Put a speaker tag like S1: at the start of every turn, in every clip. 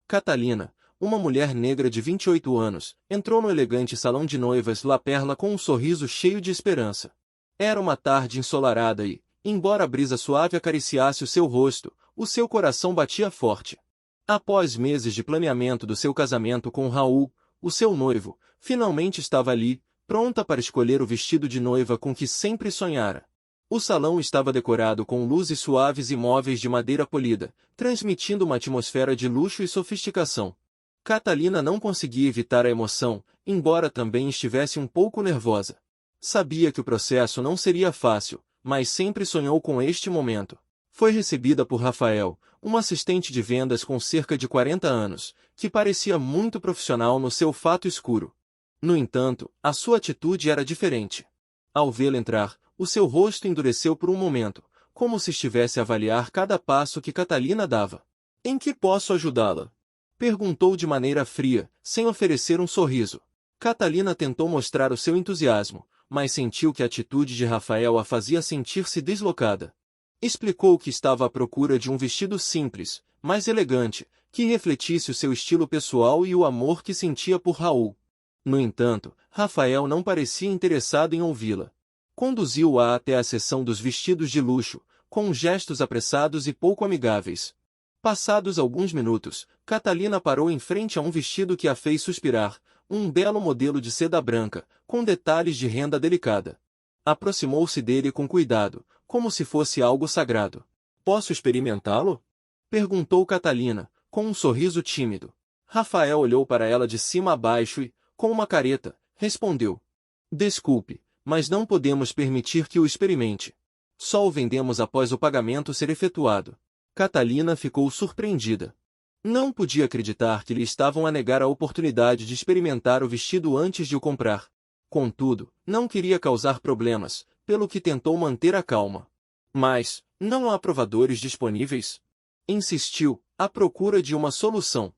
S1: Catalina, uma mulher negra de 28 anos, entrou no elegante salão de noivas La Perla com um sorriso cheio de esperança. Era uma tarde ensolarada e, embora a brisa suave acariciasse o seu rosto, o seu coração batia forte. Após meses de planeamento do seu casamento com Raul, o seu noivo, finalmente estava ali, pronta para escolher o vestido de noiva com que sempre sonhara. O salão estava decorado com luzes suaves e móveis de madeira polida, transmitindo uma atmosfera de luxo e sofisticação. Catalina não conseguia evitar a emoção, embora também estivesse um pouco nervosa. Sabia que o processo não seria fácil, mas sempre sonhou com este momento. Foi recebida por Rafael, um assistente de vendas com cerca de 40 anos, que parecia muito profissional no seu fato escuro. No entanto, a sua atitude era diferente. Ao vê-lo entrar, o seu rosto endureceu por um momento, como se estivesse a avaliar cada passo que Catalina dava. "Em que posso ajudá-la?" perguntou de maneira fria, sem oferecer um sorriso. Catalina tentou mostrar o seu entusiasmo, mas sentiu que a atitude de Rafael a fazia sentir-se deslocada. Explicou que estava à procura de um vestido simples, mas elegante, que refletisse o seu estilo pessoal e o amor que sentia por Raul. No entanto, Rafael não parecia interessado em ouvi-la. Conduziu-a até a seção dos vestidos de luxo, com gestos apressados e pouco amigáveis. Passados alguns minutos, Catalina parou em frente a um vestido que a fez suspirar, um belo modelo de seda branca, com detalhes de renda delicada. Aproximou-se dele com cuidado, como se fosse algo sagrado. "Posso experimentá-lo?" perguntou Catalina, com um sorriso tímido. Rafael olhou para ela de cima a baixo e, com uma careta, respondeu: "Desculpe, mas não podemos permitir que o experimente. Só o vendemos após o pagamento ser efetuado." Catalina ficou surpreendida. Não podia acreditar que lhe estavam a negar a oportunidade de experimentar o vestido antes de o comprar. Contudo, não queria causar problemas, pelo que tentou manter a calma. "Mas, não há provadores disponíveis?" insistiu, à procura de uma solução.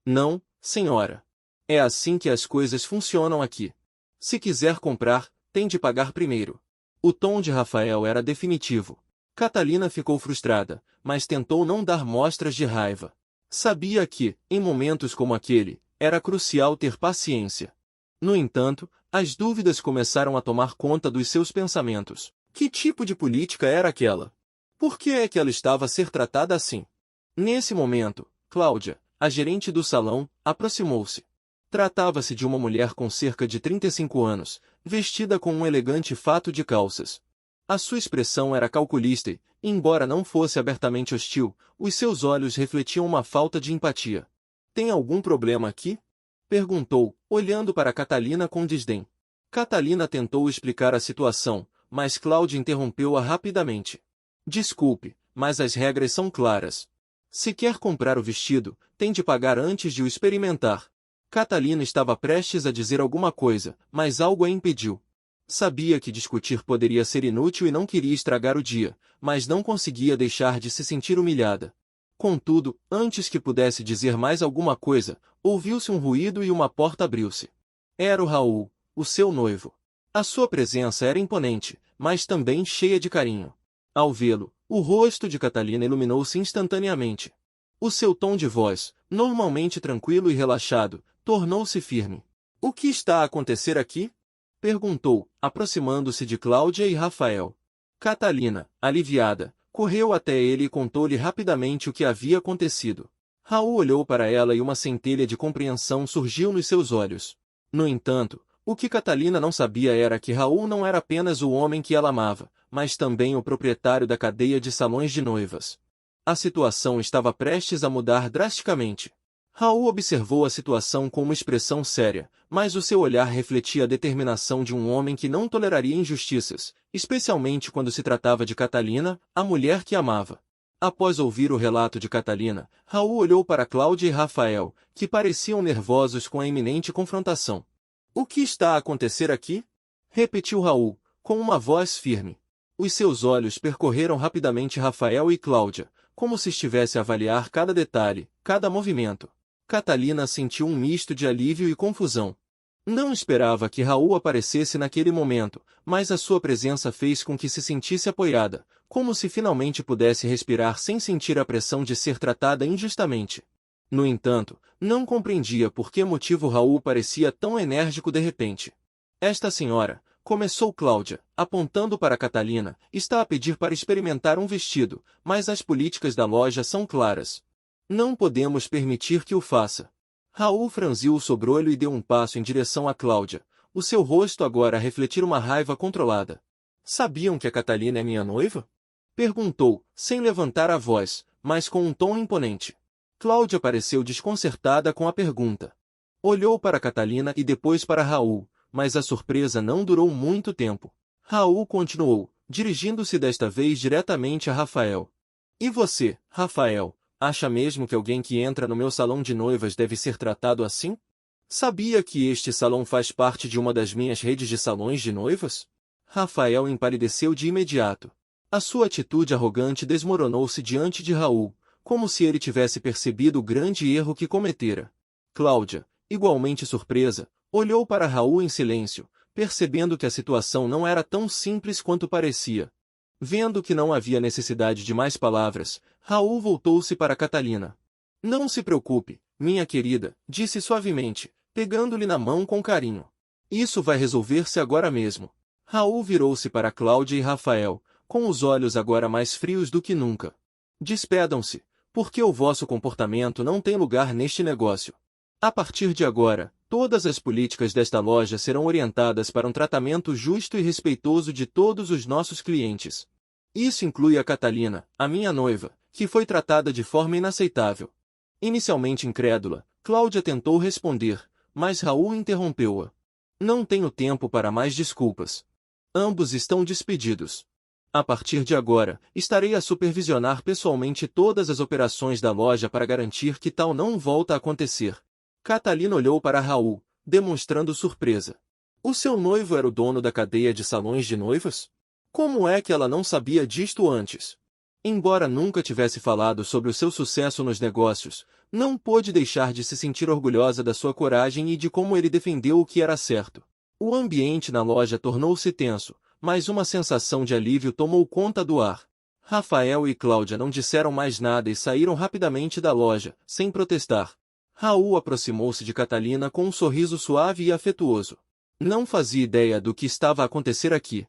S1: "Não, senhora. É assim que as coisas funcionam aqui. Se quiser comprar, tem de pagar primeiro." O tom de Rafael era definitivo. Catalina ficou frustrada, mas tentou não dar mostras de raiva. Sabia que, em momentos como aquele, era crucial ter paciência. No entanto, as dúvidas começaram a tomar conta dos seus pensamentos. Que tipo de política era aquela? Por que é que ela estava a ser tratada assim? Nesse momento, Cláudia, a gerente do salão, aproximou-se. Tratava-se de uma mulher com cerca de 35 anos, vestida com um elegante fato de calças. A sua expressão era calculista e, embora não fosse abertamente hostil, os seus olhos refletiam uma falta de empatia. "Tem algum problema aqui?" perguntou, olhando para Catalina com desdém. Catalina tentou explicar a situação, mas Cláudia interrompeu-a rapidamente. "Desculpe, mas as regras são claras. Se quer comprar o vestido, tem de pagar antes de o experimentar." Catalina estava prestes a dizer alguma coisa, mas algo a impediu. Sabia que discutir poderia ser inútil e não queria estragar o dia, mas não conseguia deixar de se sentir humilhada. Contudo, antes que pudesse dizer mais alguma coisa, ouviu-se um ruído e uma porta abriu-se. Era o Raul, o seu noivo. A sua presença era imponente, mas também cheia de carinho. Ao vê-lo, o rosto de Catalina iluminou-se instantaneamente. O seu tom de voz, normalmente tranquilo e relaxado, tornou-se firme. "O que está a acontecer aqui?" perguntou, aproximando-se de Cláudia e Rafael. Catalina, aliviada, correu até ele e contou-lhe rapidamente o que havia acontecido. Raul olhou para ela e uma centelha de compreensão surgiu nos seus olhos. No entanto, o que Catalina não sabia era que Raul não era apenas o homem que ela amava, mas também o proprietário da cadeia de salões de noivas. A situação estava prestes a mudar drasticamente. Raul observou a situação com uma expressão séria, mas o seu olhar refletia a determinação de um homem que não toleraria injustiças, especialmente quando se tratava de Catalina, a mulher que amava. Após ouvir o relato de Catalina, Raul olhou para Cláudia e Rafael, que pareciam nervosos com a iminente confrontação. "O que está a acontecer aqui?" repetiu Raul, com uma voz firme. Os seus olhos percorreram rapidamente Rafael e Cláudia, como se estivesse a avaliar cada detalhe, cada movimento. Catalina sentiu um misto de alívio e confusão. Não esperava que Raul aparecesse naquele momento, mas a sua presença fez com que se sentisse apoiada, como se finalmente pudesse respirar sem sentir a pressão de ser tratada injustamente. No entanto, não compreendia por que motivo Raul parecia tão enérgico de repente. Esta senhora, começou Cláudia, apontando para Catalina, está a pedir para experimentar um vestido, mas as políticas da loja são claras. Não podemos permitir que o faça. Raul franziu o sobrolho e deu um passo em direção a Cláudia, o seu rosto agora a refletir uma raiva controlada. Sabiam que a Catalina é minha noiva? Perguntou, sem levantar a voz, mas com um tom imponente. Cláudia pareceu desconcertada com a pergunta. Olhou para Catalina e depois para Raul, mas a surpresa não durou muito tempo. Raul continuou, dirigindo-se desta vez diretamente a Rafael. E você, Rafael, acha mesmo que alguém que entra no meu salão de noivas deve ser tratado assim? Sabia que este salão faz parte de uma das minhas redes de salões de noivas? Rafael empalideceu de imediato. A sua atitude arrogante desmoronou-se diante de Raul, como se ele tivesse percebido o grande erro que cometera. Cláudia, igualmente surpresa, olhou para Raul em silêncio, percebendo que a situação não era tão simples quanto parecia. Vendo que não havia necessidade de mais palavras, Raul voltou-se para Catalina. Não se preocupe, minha querida, disse suavemente, pegando-lhe na mão com carinho. Isso vai resolver-se agora mesmo. Raul virou-se para Cláudia e Rafael, com os olhos agora mais frios do que nunca. Despedam-se, porque o vosso comportamento não tem lugar neste negócio. A partir de agora, todas as políticas desta loja serão orientadas para um tratamento justo e respeitoso de todos os nossos clientes. Isso inclui a Catalina, a minha noiva, que foi tratada de forma inaceitável. Inicialmente incrédula, Cláudia tentou responder, mas Raul interrompeu-a. Não tenho tempo para mais desculpas. Ambos estão despedidos. A partir de agora, estarei a supervisionar pessoalmente todas as operações da loja para garantir que tal não volta a acontecer. Catalina olhou para Raul, demonstrando surpresa. O seu noivo era o dono da cadeia de salões de noivas? Como é que ela não sabia disto antes? Embora nunca tivesse falado sobre o seu sucesso nos negócios, não pôde deixar de se sentir orgulhosa da sua coragem e de como ele defendeu o que era certo. O ambiente na loja tornou-se tenso, mas uma sensação de alívio tomou conta do ar. Rafael e Cláudia não disseram mais nada e saíram rapidamente da loja, sem protestar. Raul aproximou-se de Catalina com um sorriso suave e afetuoso. Não fazia ideia do que estava a acontecer aqui.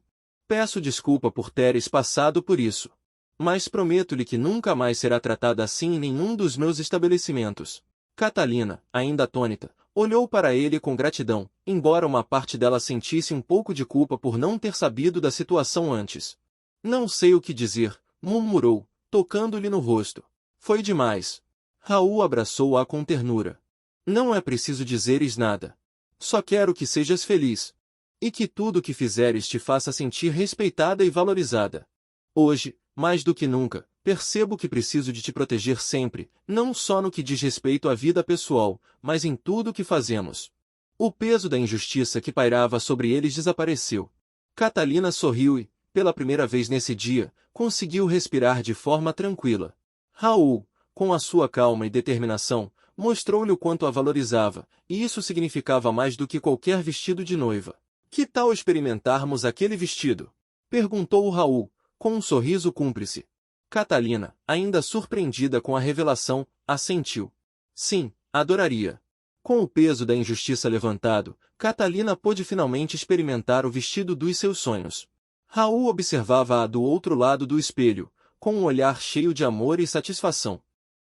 S1: Peço desculpa por teres passado por isso. Mas prometo-lhe que nunca mais será tratada assim em nenhum dos meus estabelecimentos. Catalina, ainda atônita, olhou para ele com gratidão, embora uma parte dela sentisse um pouco de culpa por não ter sabido da situação antes. Não sei o que dizer, murmurou, tocando-lhe no rosto. Foi demais. Raul abraçou-a com ternura. Não é preciso dizeres nada. Só quero que sejas feliz. E que tudo o que fizeres te faça sentir respeitada e valorizada. Hoje, mais do que nunca, percebo que preciso de te proteger sempre, não só no que diz respeito à vida pessoal, mas em tudo o que fazemos. O peso da injustiça que pairava sobre eles desapareceu. Catalina sorriu e, pela primeira vez nesse dia, conseguiu respirar de forma tranquila. Raul, com a sua calma e determinação, mostrou-lhe o quanto a valorizava, e isso significava mais do que qualquer vestido de noiva. Que tal experimentarmos aquele vestido? Perguntou Raul, com um sorriso cúmplice. Catalina, ainda surpreendida com a revelação, assentiu. Sim, adoraria. Com o peso da injustiça levantado, Catalina pôde finalmente experimentar o vestido dos seus sonhos. Raul observava-a do outro lado do espelho, com um olhar cheio de amor e satisfação.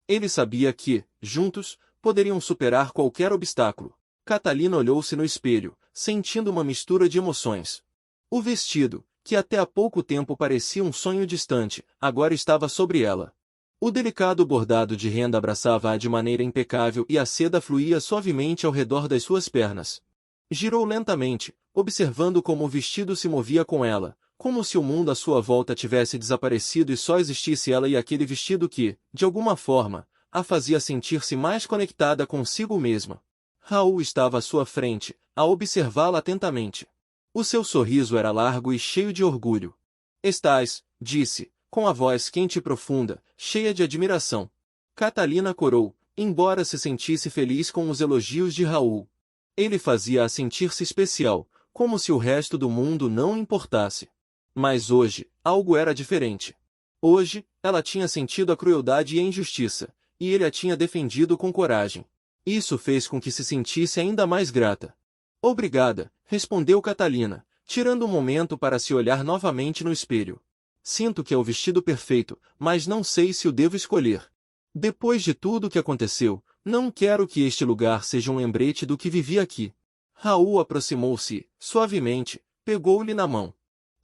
S1: Ele sabia que, juntos, poderiam superar qualquer obstáculo. Catalina olhou-se no espelho, sentindo uma mistura de emoções. O vestido, que até há pouco tempo parecia um sonho distante, agora estava sobre ela. O delicado bordado de renda abraçava-a de maneira impecável e a seda fluía suavemente ao redor das suas pernas. Girou lentamente, observando como o vestido se movia com ela, como se o mundo à sua volta tivesse desaparecido e só existisse ela e aquele vestido que, de alguma forma, a fazia sentir-se mais conectada consigo mesma. Raul estava à sua frente, a observá-la atentamente. O seu sorriso era largo e cheio de orgulho. Estás, disse, com a voz quente e profunda, cheia de admiração. Catalina corou, embora se sentisse feliz com os elogios de Raul. Ele fazia-a sentir-se especial, como se o resto do mundo não importasse. Mas hoje, algo era diferente. Hoje, ela tinha sentido a crueldade e a injustiça, e ele a tinha defendido com coragem. Isso fez com que se sentisse ainda mais grata. Obrigada, respondeu Catalina, tirando um momento para se olhar novamente no espelho. Sinto que é o vestido perfeito, mas não sei se o devo escolher. Depois de tudo o que aconteceu, não quero que este lugar seja um lembrete do que vivi aqui. Raul aproximou-se, suavemente, pegou-lhe na mão.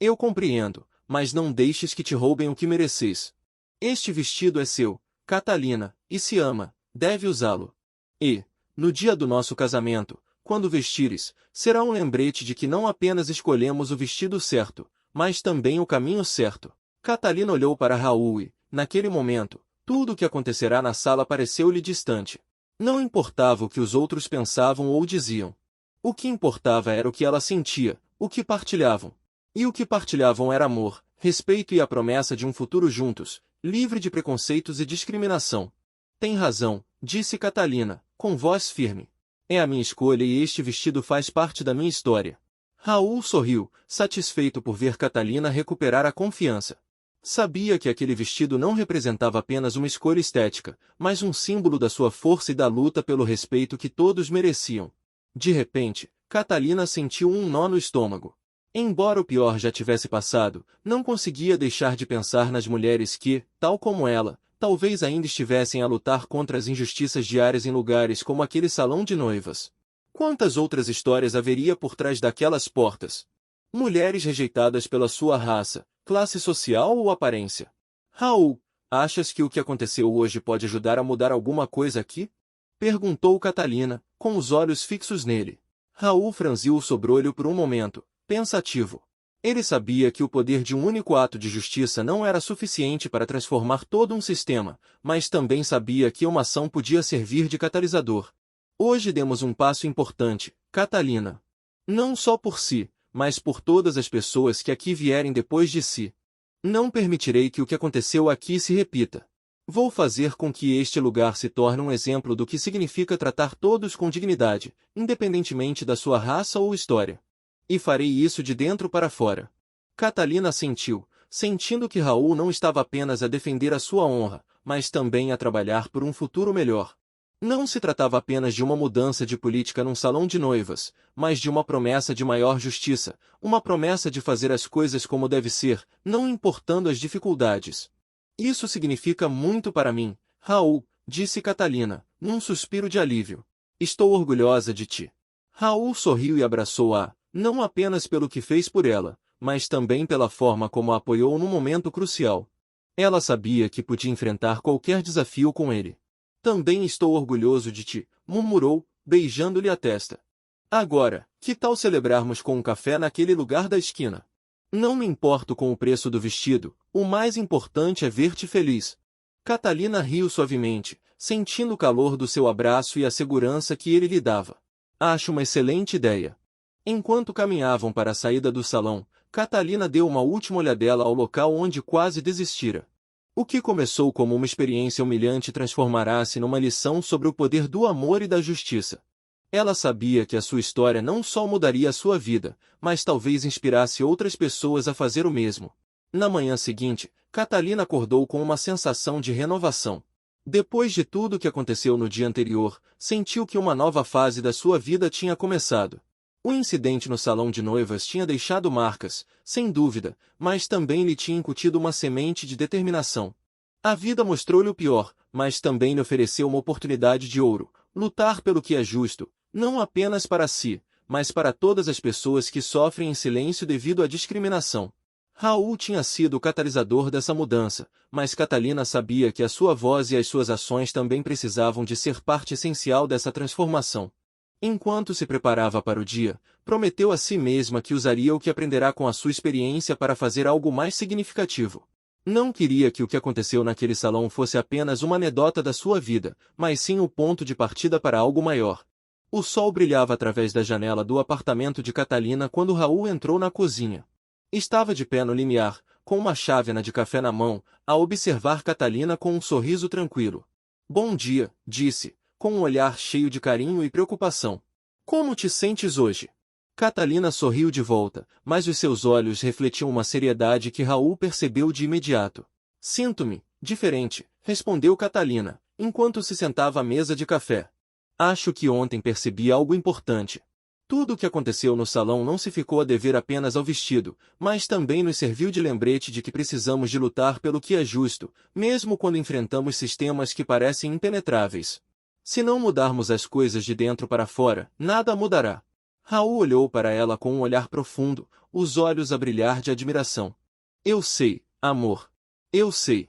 S1: Eu compreendo, mas não deixes que te roubem o que mereces. Este vestido é seu, Catalina, e se ama, deve usá-lo. E, no dia do nosso casamento, quando vestires, será um lembrete de que não apenas escolhemos o vestido certo, mas também o caminho certo. Catalina olhou para Raul e, naquele momento, tudo o que acontecerá na sala pareceu-lhe distante. Não importava o que os outros pensavam ou diziam. O que importava era o que ela sentia, o que partilhavam. E o que partilhavam era amor, respeito e a promessa de um futuro juntos, livre de preconceitos e discriminação. Tem razão, disse Catalina, com voz firme. É a minha escolha e este vestido faz parte da minha história. Raul sorriu, satisfeito por ver Catalina recuperar a confiança. Sabia que aquele vestido não representava apenas uma escolha estética, mas um símbolo da sua força e da luta pelo respeito que todos mereciam. De repente, Catalina sentiu um nó no estômago. Embora o pior já tivesse passado, não conseguia deixar de pensar nas mulheres que, tal como ela, talvez ainda estivessem a lutar contra as injustiças diárias em lugares como aquele salão de noivas. Quantas outras histórias haveria por trás daquelas portas? Mulheres rejeitadas pela sua raça, classe social ou aparência. Raul, achas que o que aconteceu hoje pode ajudar a mudar alguma coisa aqui? Perguntou Catalina, com os olhos fixos nele. Raul franziu o sobrolho por um momento, pensativo. Ele sabia que o poder de um único ato de justiça não era suficiente para transformar todo um sistema, mas também sabia que uma ação podia servir de catalisador. Hoje demos um passo importante, Catalina. Não só por si, mas por todas as pessoas que aqui vierem depois de si. Não permitirei que o que aconteceu aqui se repita. Vou fazer com que este lugar se torne um exemplo do que significa tratar todos com dignidade, independentemente da sua raça ou história. E farei isso de dentro para fora. Catalina assentiu, sentindo que Raul não estava apenas a defender a sua honra, mas também a trabalhar por um futuro melhor. Não se tratava apenas de uma mudança de política num salão de noivas, mas de uma promessa de maior justiça, uma promessa de fazer as coisas como deve ser, não importando as dificuldades. Isso significa muito para mim, Raul, disse Catalina, num suspiro de alívio. Estou orgulhosa de ti. Raul sorriu e abraçou-a, não apenas pelo que fez por ela, mas também pela forma como a apoiou num momento crucial. Ela sabia que podia enfrentar qualquer desafio com ele. Também estou orgulhoso de ti, murmurou, beijando-lhe a testa. Agora, que tal celebrarmos com um café naquele lugar da esquina? Não me importo com o preço do vestido, o mais importante é ver-te feliz. Catalina riu suavemente, sentindo o calor do seu abraço e a segurança que ele lhe dava. Acho uma excelente ideia. Enquanto caminhavam para a saída do salão, Catalina deu uma última olhadela ao local onde quase desistira. O que começou como uma experiência humilhante transformará-se numa lição sobre o poder do amor e da justiça. Ela sabia que a sua história não só mudaria a sua vida, mas talvez inspirasse outras pessoas a fazer o mesmo. Na manhã seguinte, Catalina acordou com uma sensação de renovação. Depois de tudo o que aconteceu no dia anterior, sentiu que uma nova fase da sua vida tinha começado. O incidente no salão de noivas tinha deixado marcas, sem dúvida, mas também lhe tinha incutido uma semente de determinação. A vida mostrou-lhe o pior, mas também lhe ofereceu uma oportunidade de ouro, lutar pelo que é justo, não apenas para si, mas para todas as pessoas que sofrem em silêncio devido à discriminação. Raul tinha sido o catalisador dessa mudança, mas Catalina sabia que a sua voz e as suas ações também precisavam de ser parte essencial dessa transformação. Enquanto se preparava para o dia, prometeu a si mesma que usaria o que aprenderá com a sua experiência para fazer algo mais significativo. Não queria que o que aconteceu naquele salão fosse apenas uma anedota da sua vida, mas sim o ponto de partida para algo maior. O sol brilhava através da janela do apartamento de Catalina quando Raul entrou na cozinha. Estava de pé no limiar, com uma chávena de café na mão, a observar Catalina com um sorriso tranquilo. Bom dia, disse, com um olhar cheio de carinho e preocupação. Como te sentes hoje? Catalina sorriu de volta, mas os seus olhos refletiam uma seriedade que Raul percebeu de imediato. Sinto-me diferente, respondeu Catalina, enquanto se sentava à mesa de café. Acho que ontem percebi algo importante. Tudo o que aconteceu no salão não se ficou a dever apenas ao vestido, mas também nos serviu de lembrete de que precisamos de lutar pelo que é justo, mesmo quando enfrentamos sistemas que parecem impenetráveis. Se não mudarmos as coisas de dentro para fora, nada mudará. Raul olhou para ela com um olhar profundo, os olhos a brilhar de admiração. Eu sei, amor. Eu sei.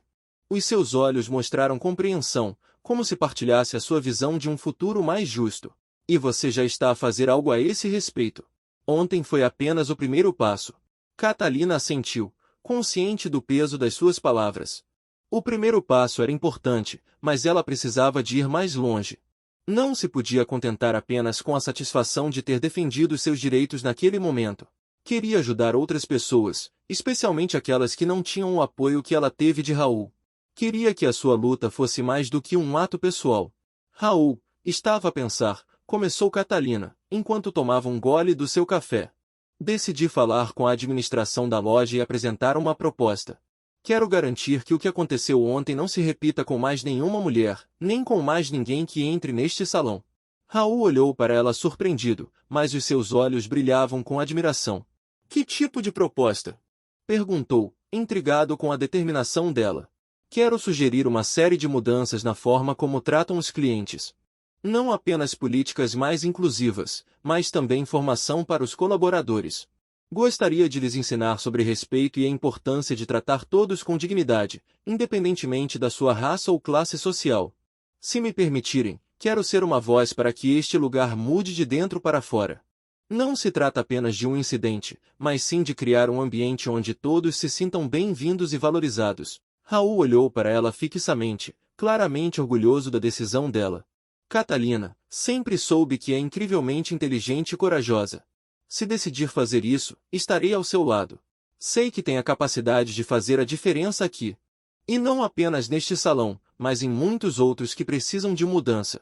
S1: Os seus olhos mostraram compreensão, como se partilhasse a sua visão de um futuro mais justo. E você já está a fazer algo a esse respeito. Ontem foi apenas o primeiro passo. Catalina assentiu, consciente do peso das suas palavras. O primeiro passo era importante, mas ela precisava de ir mais longe. Não se podia contentar apenas com a satisfação de ter defendido seus direitos naquele momento. Queria ajudar outras pessoas, especialmente aquelas que não tinham o apoio que ela teve de Raul. Queria que a sua luta fosse mais do que um ato pessoal. Raul, estava a pensar, começou Catalina, enquanto tomava um gole do seu café. Decidi falar com a administração da loja e apresentar uma proposta. Quero garantir que o que aconteceu ontem não se repita com mais nenhuma mulher, nem com mais ninguém que entre neste salão. Raul olhou para ela surpreendido, mas os seus olhos brilhavam com admiração. Que tipo de proposta? Perguntou, intrigado com a determinação dela. Quero sugerir uma série de mudanças na forma como tratam os clientes. Não apenas políticas mais inclusivas, mas também formação para os colaboradores. Gostaria de lhes ensinar sobre respeito e a importância de tratar todos com dignidade, independentemente da sua raça ou classe social. Se me permitirem, quero ser uma voz para que este lugar mude de dentro para fora. Não se trata apenas de um incidente, mas sim de criar um ambiente onde todos se sintam bem-vindos e valorizados. Raul olhou para ela fixamente, claramente orgulhoso da decisão dela. Catalina, sempre soube que é incrivelmente inteligente e corajosa. Se decidir fazer isso, estarei ao seu lado. Sei que tem a capacidade de fazer a diferença aqui. E não apenas neste salão, mas em muitos outros que precisam de mudança.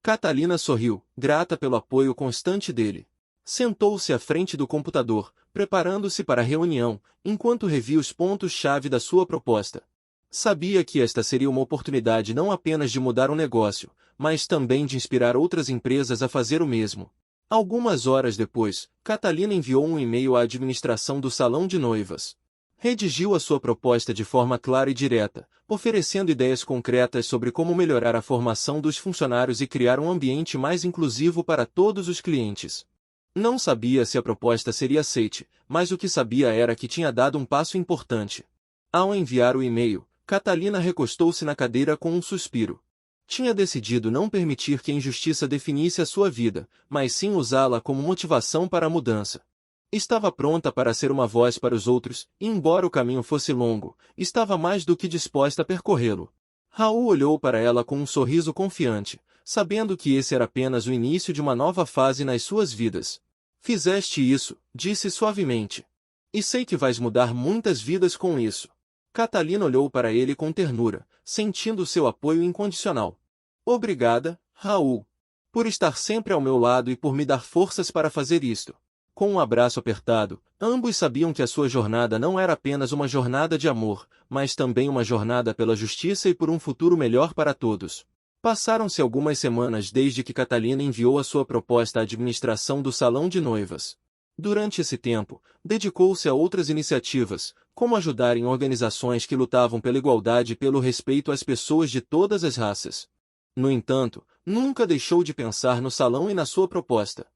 S1: Catalina sorriu, grata pelo apoio constante dele. Sentou-se à frente do computador, preparando-se para a reunião, enquanto revia os pontos-chave da sua proposta. Sabia que esta seria uma oportunidade não apenas de mudar um negócio, mas também de inspirar outras empresas a fazer o mesmo. Algumas horas depois, Catalina enviou um e-mail à administração do salão de noivas. Redigiu a sua proposta de forma clara e direta, oferecendo ideias concretas sobre como melhorar a formação dos funcionários e criar um ambiente mais inclusivo para todos os clientes. Não sabia se a proposta seria aceite, mas o que sabia era que tinha dado um passo importante. Ao enviar o e-mail, Catalina recostou-se na cadeira com um suspiro. Tinha decidido não permitir que a injustiça definisse a sua vida, mas sim usá-la como motivação para a mudança. Estava pronta para ser uma voz para os outros, e embora o caminho fosse longo, estava mais do que disposta a percorrê-lo. Raul olhou para ela com um sorriso confiante, sabendo que esse era apenas o início de uma nova fase nas suas vidas. Fizeste isso, disse suavemente. E sei que vais mudar muitas vidas com isso. Catalina olhou para ele com ternura, sentindo seu apoio incondicional. Obrigada, Raul, por estar sempre ao meu lado e por me dar forças para fazer isto. Com um abraço apertado, ambos sabiam que a sua jornada não era apenas uma jornada de amor, mas também uma jornada pela justiça e por um futuro melhor para todos. Passaram-se algumas semanas desde que Catalina enviou a sua proposta à administração do salão de noivas. Durante esse tempo, dedicou-se a outras iniciativas, como ajudar em organizações que lutavam pela igualdade e pelo respeito às pessoas de todas as raças. No entanto, nunca deixou de pensar no salão e na sua proposta.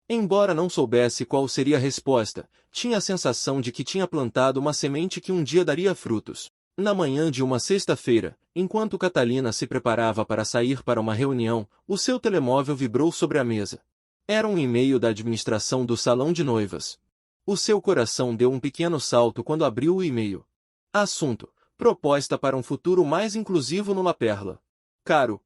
S1: Embora não soubesse qual seria a resposta, tinha a sensação de que tinha plantado uma semente que um dia daria frutos. Na manhã de uma sexta-feira, enquanto Catalina se preparava para sair para uma reunião, o seu telemóvel vibrou sobre a mesa. Era um e-mail da administração do salão de noivas. O seu coração deu um pequeno salto quando abriu o e-mail. Assunto: proposta para um futuro mais inclusivo no La Perla. Caro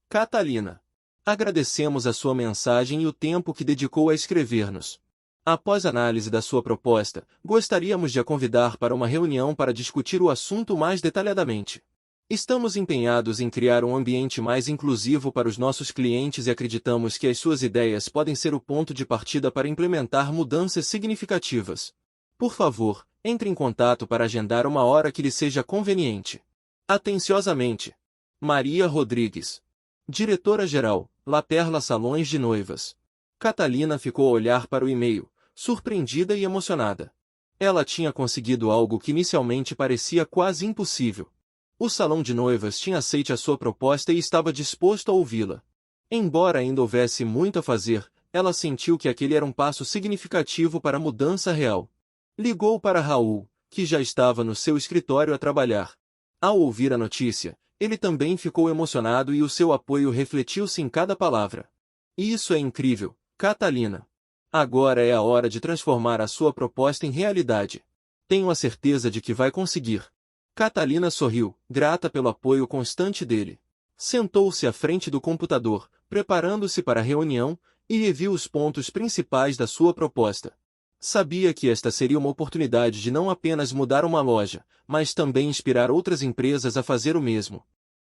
S1: Catalina. Agradecemos a sua mensagem e o tempo que dedicou a escrever-nos. Após análise da sua proposta, gostaríamos de a convidar para uma reunião para discutir o assunto mais detalhadamente. Estamos empenhados em criar um ambiente mais inclusivo para os nossos clientes e acreditamos que as suas ideias podem ser o ponto de partida para implementar mudanças significativas. Por favor, entre em contato para agendar uma hora que lhe seja conveniente. Atenciosamente. Maria Rodrigues. Diretora-geral, La Perla Salões de Noivas. Catalina ficou a olhar para o e-mail, surpreendida e emocionada. Ela tinha conseguido algo que inicialmente parecia quase impossível. O salão de noivas tinha aceite a sua proposta e estava disposto a ouvi-la. Embora ainda houvesse muito a fazer, ela sentiu que aquele era um passo significativo para a mudança real. Ligou para Raul, que já estava no seu escritório a trabalhar. Ao ouvir a notícia, ele também ficou emocionado e o seu apoio refletiu-se em cada palavra. Isso é incrível, Catalina. Agora é a hora de transformar a sua proposta em realidade. Tenho a certeza de que vai conseguir. Catalina sorriu, grata pelo apoio constante dele. Sentou-se à frente do computador, preparando-se para a reunião, e reviu os pontos principais da sua proposta. Sabia que esta seria uma oportunidade de não apenas mudar uma loja, mas também inspirar outras empresas a fazer o mesmo.